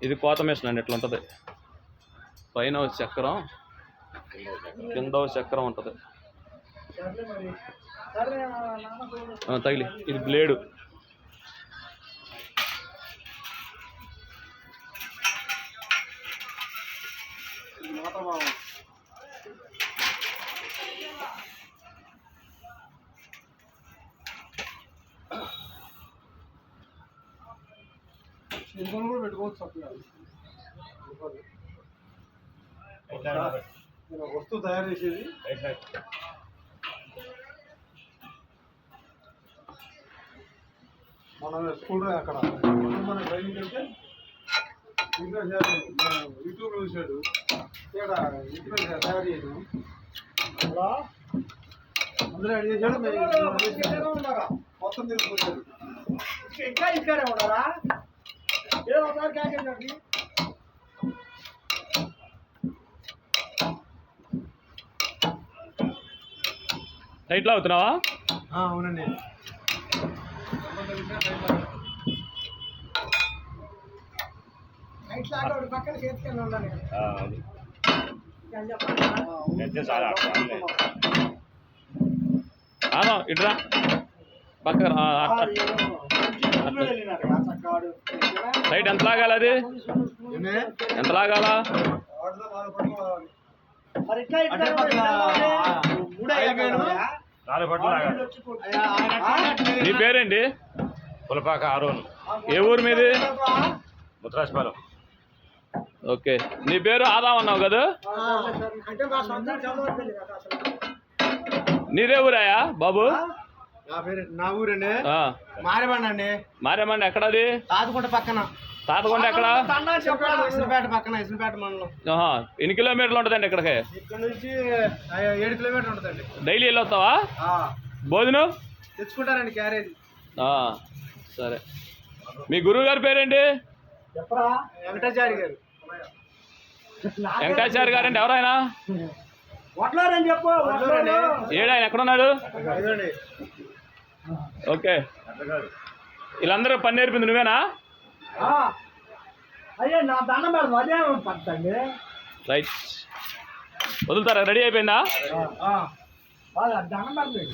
ఇది కోత మిషన్ అండి, ఇట్లా ఉంటుంది. పైన చక్రం, కింద చక్రం ఉంటుంది. తగిలి ఇది బ్లేడు. వస్తువు తయారు చేసేది మన స్కూల్ అక్కడ మన ట్రైనింగ్ వెళ్తే యూట్యూబ్ చూసాడు, ఇక్కడ ఇంట్లో తయారు చేయడం అందరూ అడిగి చేశాడు. మొత్తం తీసుకొచ్చాడు. ఇంకా ఇక్కడే ఉన్నారా? టైట్లో అవుతున్నావా? అవునండి. ఇట్రా పక్క రైట్. ఎంత లాగాలి అది? ఎంత లాగాల? నీ పేరేంటి? పులపాక ఆరోన్. ఏ ఊరు మీది? ముద్రాజపాలెం. ఓకే. నీ పేరు ఆదాం అన్నావు కదా? నీదే ఊరాయా బాబు? నా ఊరండి మారేమండి అండి. మారేమండి ఎక్కడది? తాతకొండ పక్కన. తాతకొండ ఎక్కడ? ఇసులపేట పక్కన, ఇసులపేట మండలం. ఎన్ని కిలోమీటర్లు ఉంటుందండి ఇక్కడికి? ఇక్కడ నుంచి 7 కిలోమీటర్లు ఉంటుందండి. డైలీ వెళ్ళి వస్తావా? భోజనం తెచ్చుకుంటారండి క్యారేజ్. సరే. మీ గురువు గారి పేరేంటి? వెంకటాచారి గారు. వెంకటాచారి గారండి ఎవరైనా? చెప్పు. ఏడాయన ఎక్కడున్నాడు? ఓకే. వీళ్ళందరూ పని నేర్పింది నువ్వేనా? అయ్యే నా దండం పెడతాం, అదే పడుతుంది. రైట్. వదులుతారా? రెడీ అయిపోయిందా? దండం పెడతాం.